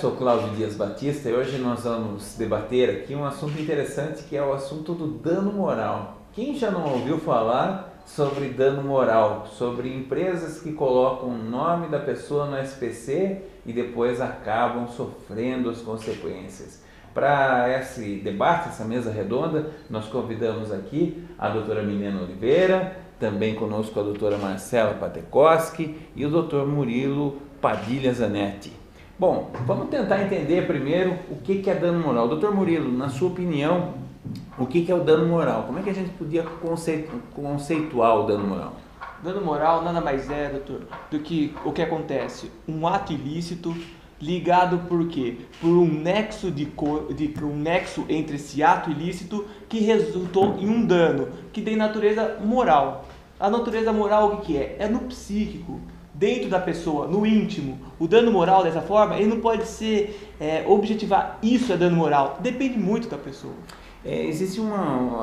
sou Cláudio Dias Batista e hoje nós vamos debater aqui um assunto interessante que é o assunto do dano moral. Quem já não ouviu falar sobre dano moral, sobre empresas que colocam o nome da pessoa no SPC e depois acabam sofrendo as consequências? Para esse debate, essa mesa redonda, nós convidamos aqui a doutora Milena Oliveira, também conosco a doutora Marcela Patekoski e o doutor Murilo Padilha Zanetti. Bom, vamos tentar entender primeiro o que é dano moral. Doutor Murilo, na sua opinião, o que é o dano moral? Como é que a gente podia conceituar o dano moral? Dano moral nada mais é, doutor, do que o que acontece. Um ato ilícito ligado por quê? Por um nexo, um nexo entre esse ato ilícito que resultou em um dano, que tem natureza moral. A natureza moral o que é? É no psíquico, dentro da pessoa, no íntimo. O dano moral dessa forma, ele não pode ser objetivar isso é dano moral. Depende muito da pessoa.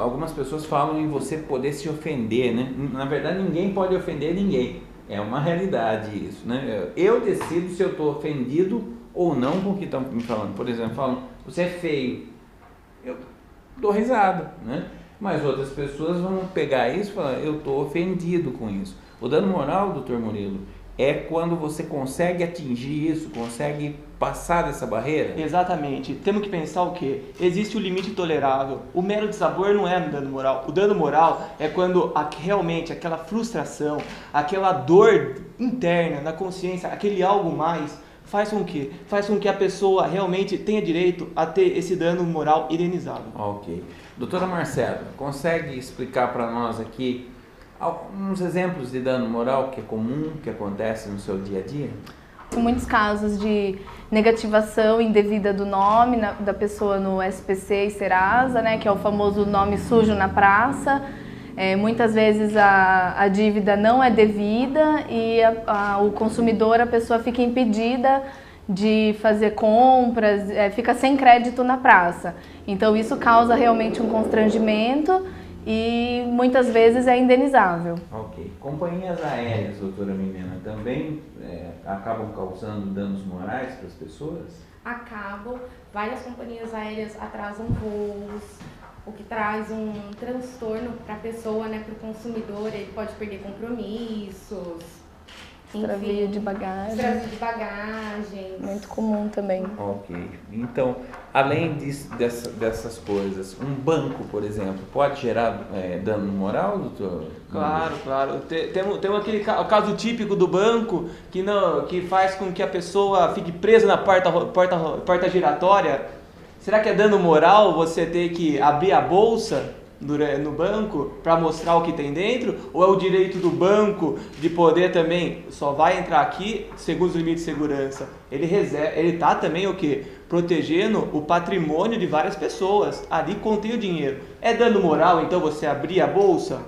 Algumas pessoas falam em você poder se ofender, né? Na verdade, ninguém pode ofender ninguém. É uma realidade isso, né? Eu decido se eu estou ofendido ou não com o que estão me falando. Por exemplo, falam, você é feio. Eu dou risada, né? Mas outras pessoas vão pegar isso e falar, eu estou ofendido com isso. O dano moral, doutor Murilo, é quando você consegue atingir isso, consegue passar dessa barreira? Exatamente. Temos que pensar o quê? Existe o limite tolerável. O mero dissabor não é dano moral. O dano moral é quando realmente aquela frustração, aquela dor interna na consciência, aquele algo mais, faz com que? Faz com que a pessoa realmente tenha direito a ter esse dano moral indenizado. Ok. Doutora Marcela, consegue explicar para nós aqui alguns exemplos de dano moral que é comum, que acontece no seu dia a dia? Tem muitos casos de negativação indevida do nome da pessoa no SPC e Serasa, né, que é o famoso nome sujo na praça. Muitas vezes a dívida não é devida e o consumidor, a pessoa fica impedida de fazer compras, fica sem crédito na praça. Então isso causa realmente um constrangimento e muitas vezes é indenizável. Ok. Companhias aéreas, doutora Milena, também acabam causando danos morais para as pessoas? Acabam. Várias companhias aéreas atrasam voos, o que traz um transtorno para a pessoa, né, para o consumidor. Ele pode perder compromissos. Extravio de bagagem. Extravio de bagagem. Muito comum também. Ok. Então, além dessas coisas, um banco, por exemplo, pode gerar dano moral, doutor? Claro, claro. Tem aquele caso típico do banco que faz com que a pessoa fique presa na porta giratória. Será que é dano moral você ter que abrir a bolsa no banco para mostrar o que tem dentro? Ou é o direito do banco de poder também, só vai entrar aqui segundo os limites de segurança? Ele está também o quê? Protegendo o patrimônio de várias pessoas. Ali contém o dinheiro. É dano moral então você abrir a bolsa?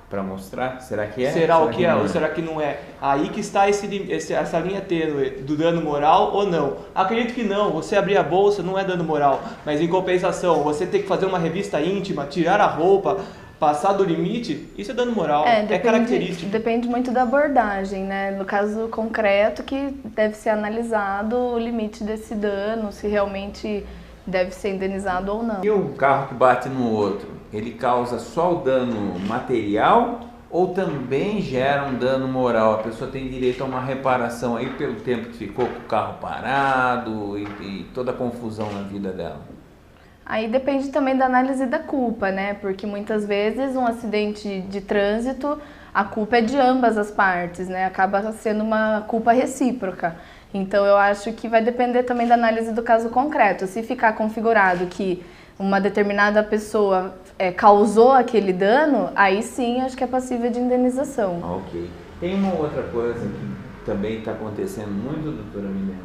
Para mostrar? Será que é? Será o que é ou será que não é? Aí que está essa linha tênue do dano moral ou não. Acredito que não, você abrir a bolsa não é dano moral, mas em compensação, você ter que fazer uma revista íntima, tirar a roupa, passar do limite, isso é dano moral, é característico. Depende muito da abordagem, né? No caso concreto que deve ser analisado o limite desse dano, se realmente deve ser indenizado ou não. E o carro que bate no outro, ele causa só o dano material ou também gera um dano moral? A pessoa tem direito a uma reparação aí pelo tempo que ficou com o carro parado e toda a confusão na vida dela? Aí depende também da análise da culpa, né? Porque muitas vezes um acidente de trânsito, a culpa é de ambas as partes, né? Acaba sendo uma culpa recíproca. Então eu acho que vai depender também da análise do caso concreto. Se ficar configurado que uma determinada pessoa causou aquele dano, aí sim acho que é passível de indenização. Ok. Tem uma outra coisa que também está acontecendo muito, doutora Milena,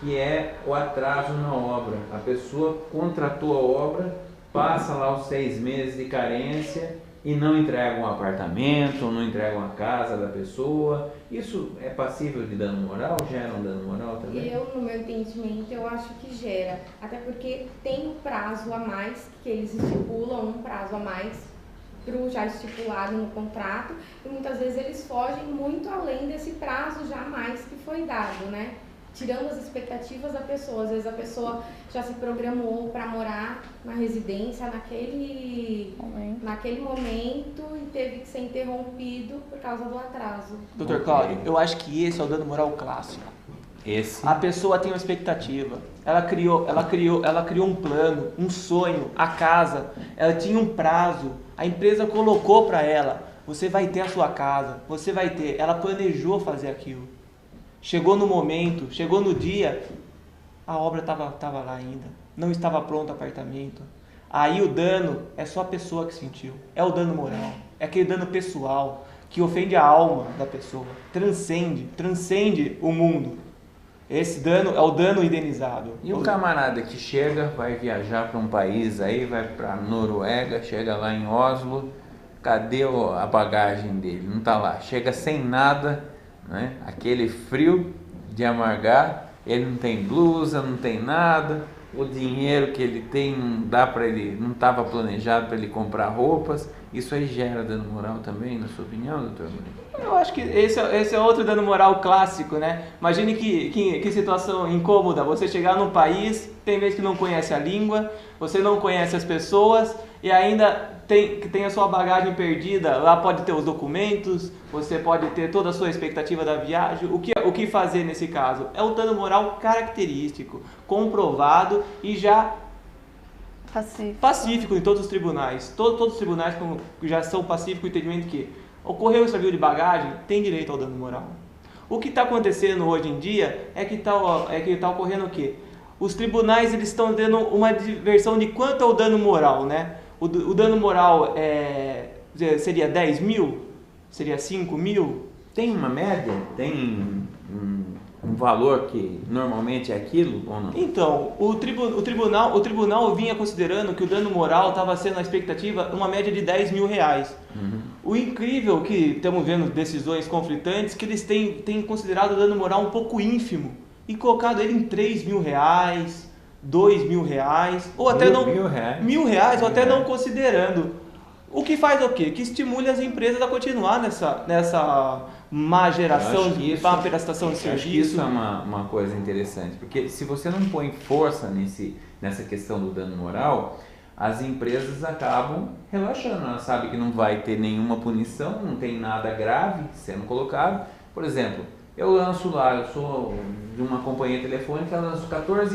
que é o atraso na obra. A pessoa contratou a obra, passa lá os 6 meses de carência e não entrega um apartamento, não entrega uma casa da pessoa. Isso é passível de dano moral? Gera um dano moral também? No meu entendimento, eu acho que gera. Até porque tem um prazo a mais, que eles estipulam um prazo a mais para o já estipulado no contrato. E muitas vezes eles fogem muito além desse prazo já a mais que foi dado, né? tirando as expectativas da pessoa. Às vezes a pessoa já se programou para morar na residência naquele momento e teve que ser interrompido por causa do atraso. Dr. Cláudio, eu acho que esse é o dano moral clássico. A pessoa tem uma expectativa, ela criou um plano, um sonho, a casa, ela tinha um prazo, a empresa colocou para ela, você vai ter a sua casa, você vai ter, ela planejou fazer aquilo. Chegou no momento, chegou no dia, a obra estava lá ainda, não estava pronto o apartamento. Aí o dano é só a pessoa que sentiu, é o dano moral, é aquele dano pessoal que ofende a alma da pessoa, transcende o mundo. Esse dano é o dano indenizado. E o camarada que chega, vai viajar para um país aí, vai para Noruega, chega lá em Oslo, cadê a bagagem dele? Não está lá, chega sem nada, né? Aquele frio de amargar, ele não tem blusa, não tem nada, o dinheiro que ele tem não dá para ele, não estava planejado para ele comprar roupas. Isso aí gera dano moral também, na sua opinião, doutor Murilo? Eu acho que esse é outro dano moral clássico, né? Imagine que situação incômoda, você chegar num país, tem vezes que não conhece a língua, você não conhece as pessoas e ainda tem a sua bagagem perdida, lá pode ter os documentos, você pode ter toda a sua expectativa da viagem. O que fazer nesse caso? É um dano moral característico, comprovado e já pacífico em todos os tribunais. Todos os tribunais já são pacíficos, o entendimento que ocorreu extravio de bagagem, tem direito ao dano moral. O que está acontecendo hoje em dia é que está ocorrendo o quê? Os tribunais eles estão dando uma diversão de quanto é o dano moral, né? O dano moral seria 10 mil? Seria 5 mil? Tem uma média? Tem um valor que normalmente é aquilo ou não? Então, o tribunal vinha considerando que o dano moral estava sendo na expectativa uma média de 10 mil reais. Uhum. O incrível que estamos vendo decisões conflitantes que eles têm considerado o dano moral um pouco ínfimo e colocado ele em 3 mil reais, 2 mil reais, ou até mil reais, ou até não considerando. O que faz o quê? Que estimule as empresas a continuar nessa má geração, má prestação de serviço. Acho que isso é uma coisa interessante, porque se você não põe força nessa questão do dano moral, as empresas acabam relaxando, elas sabem que não vai ter nenhuma punição, não tem nada grave sendo colocado. Por exemplo, eu lanço lá, eu sou de uma companhia telefônica, eu lanço R$14,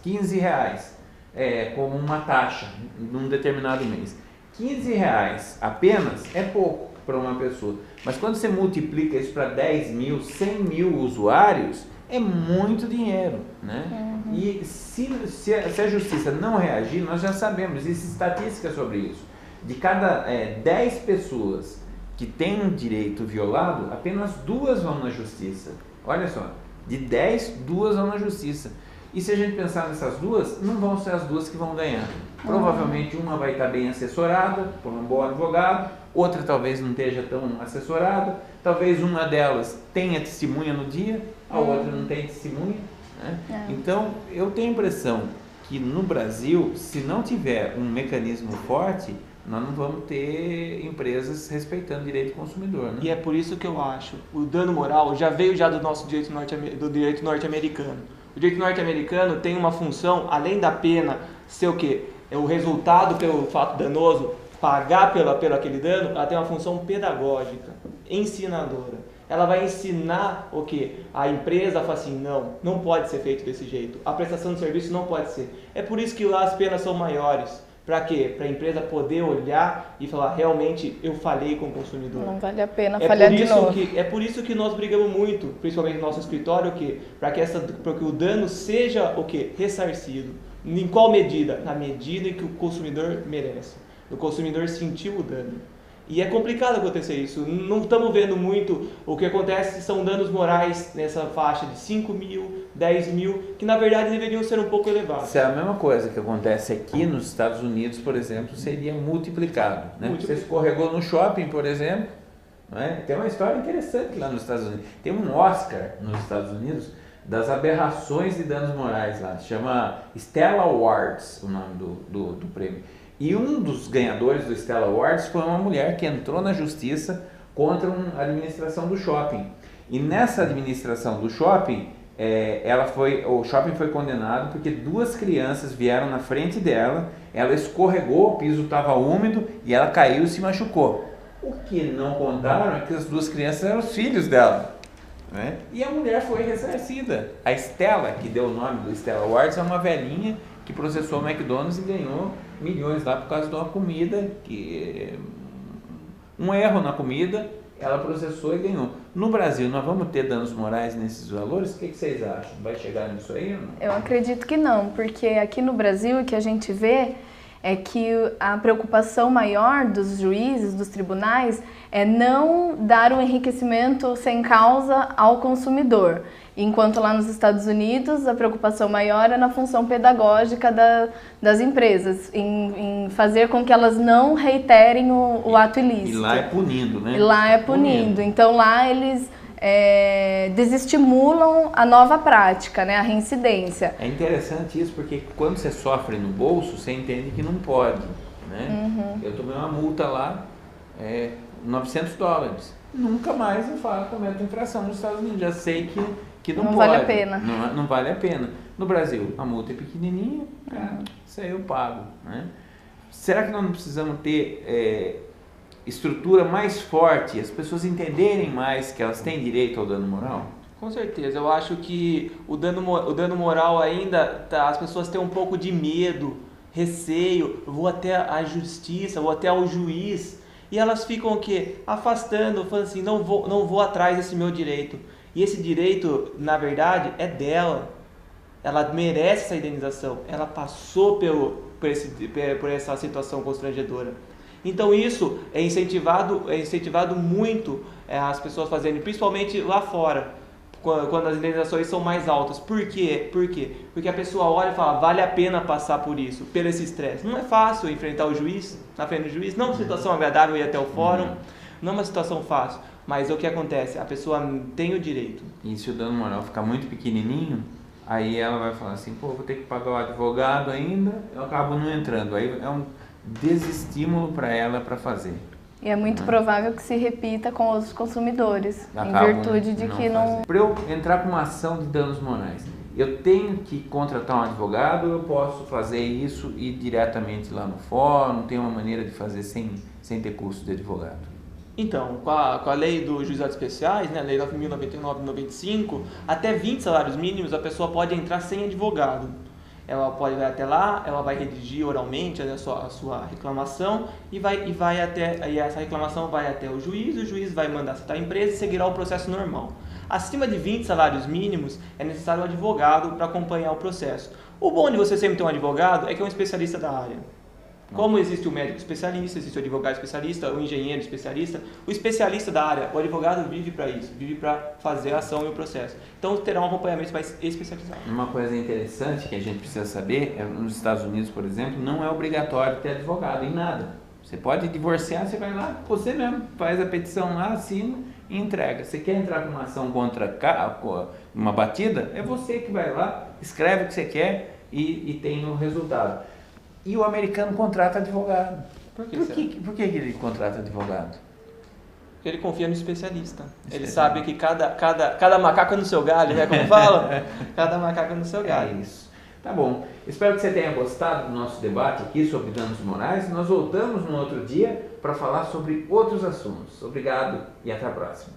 R$15 como uma taxa num determinado mês. R$15 apenas é pouco para uma pessoa, mas quando você multiplica isso para 10 mil, 100 mil usuários, é muito dinheiro, né? Uhum. E se a justiça não reagir, nós já sabemos, existe estatística sobre isso. De cada 10 pessoas que têm um direito violado, apenas 2 vão na justiça. Olha só, de 10, 2 vão na justiça. E se a gente pensar nessas 2, não vão ser as 2 que vão ganhar. Provavelmente uma vai estar bem assessorada por um bom advogado, outra talvez não esteja tão assessorada, talvez uma delas tenha testemunha no dia, a outra não tem testemunha, né? Então, eu tenho a impressão que no Brasil, se não tiver um mecanismo forte, nós não vamos ter empresas respeitando o direito do consumidor, né? E é por isso que eu acho, o dano moral já veio do nosso direito norte-americano. O direito norte-americano tem uma função, além da pena ser o quê? É o resultado pelo fato danoso, pagar pelo aquele dano, ela tem uma função pedagógica, ensinadora. Ela vai ensinar o quê? A empresa fala assim, não pode ser feito desse jeito. A prestação de serviço não pode ser. É por isso que lá as penas são maiores. Para quê? Para a empresa poder olhar e falar, realmente, eu falhei com o consumidor. Não vale a pena falhar de novo. É por isso que nós brigamos muito, principalmente no nosso escritório, para que o dano seja o quê? Ressarcido. Em qual medida? Na medida em que o consumidor merece. O consumidor sentiu o dano. E é complicado acontecer isso. Não estamos vendo muito. O que acontece são danos morais nessa faixa de 5 mil, 10 mil, que na verdade deveriam ser um pouco elevados. Se é a mesma coisa que acontece aqui nos Estados Unidos, por exemplo, seria multiplicado, né? Você escorregou no shopping, por exemplo, né? Tem uma história interessante lá nos Estados Unidos. Tem um Oscar nos Estados Unidos das aberrações de danos morais lá. Chama Stella Awards, o nome do prêmio. E um dos ganhadores do Stella Awards foi uma mulher que entrou na justiça contra a administração do shopping. E nessa administração do shopping, o shopping foi condenado porque 2 crianças vieram na frente dela, ela escorregou, o piso estava úmido e ela caiu e se machucou. O que não contaram é que as 2 crianças eram os filhos dela, né? E a mulher foi ressarcida. A Stella, que deu o nome do Stella Awards, é uma velhinha que processou o McDonald's e ganhou milhões lá por causa de uma comida, um erro na comida, ela processou e ganhou. No Brasil, nós vamos ter danos morais nesses valores? O que vocês acham? Vai chegar nisso aí ou não? Eu acredito que não, porque aqui no Brasil o que a gente vê é que a preocupação maior dos juízes, dos tribunais, é não dar um enriquecimento sem causa ao consumidor. Enquanto lá nos Estados Unidos a preocupação maior é na função pedagógica das empresas, em fazer com que elas não reiterem o ato ilícito. E lá é punindo, né? E lá é punindo. Então lá eles desestimulam a nova prática, né? A reincidência. É interessante isso porque quando você sofre no bolso, você entende que não pode, né? Uhum. Eu tomei uma multa lá, $900. Nunca mais eu cometo infração nos Estados Unidos, já sei que não pode. Vale a pena. Não vale a pena. No Brasil, a multa é pequenininha, isso aí eu pago, né? Será que nós não precisamos ter estrutura mais forte, as pessoas entenderem mais que elas têm direito ao dano moral? Com certeza, eu acho que o dano moral ainda, as pessoas têm um pouco de medo, receio, vou até a justiça, vou até ao juiz, e elas ficam o quê? Afastando, falando assim, não vou atrás desse meu direito. E esse direito, na verdade, é dela. Ela merece essa indenização, ela passou por essa situação constrangedora. Então isso é incentivado muito as pessoas fazerem, principalmente lá fora, quando as indenizações são mais altas. Por quê? Porque a pessoa olha e fala, vale a pena passar por isso, pelo esse estresse. Não é fácil enfrentar o juiz, na frente do juiz, não é uma situação agradável ir até o fórum, não é uma situação fácil, mas o que acontece? A pessoa tem o direito. E se o dano moral ficar muito pequenininho, aí ela vai falar assim, pô, vou ter que pagar o advogado ainda, eu acabo não entrando. Aí é um desestímulo para ela para fazer. E é muito provável que se repita com os consumidores, em virtude de que não... Para eu entrar com uma ação de danos morais, eu tenho que contratar um advogado ou eu posso fazer isso e ir diretamente lá no fórum? Tem uma maneira de fazer sem ter custo de advogado? Então, com a lei dos juizados especiais, né, a lei 9.099/95, até 20 salários mínimos a pessoa pode entrar sem advogado. Ela pode ir até lá, ela vai redigir oralmente a sua reclamação e essa reclamação vai até o juiz vai mandar citar a empresa e seguirá o processo normal. Acima de 20 salários mínimos é necessário um advogado para acompanhar o processo. O bom de você sempre ter um advogado é que é um especialista da área. Como existe o médico especialista, existe o advogado especialista, o engenheiro especialista, o especialista da área, o advogado vive para isso, vive para fazer a ação e o processo. Então terá um acompanhamento mais especializado. Uma coisa interessante que a gente precisa saber, nos Estados Unidos, por exemplo, não é obrigatório ter advogado em nada. Você pode divorciar, você vai lá, você mesmo faz a petição lá, assina e entrega. Você quer entrar com uma ação contra uma batida? É você que vai lá, escreve o que você quer e tem o resultado. E o americano contrata advogado. Por que ele contrata advogado? Porque ele confia no especialista. Ele sabe que cada macaco é no seu galho, né? Como fala? Cada macaco é no seu galho. É isso. Tá bom. Espero que você tenha gostado do nosso debate aqui sobre danos morais. Nós voltamos no outro dia para falar sobre outros assuntos. Obrigado e até a próxima.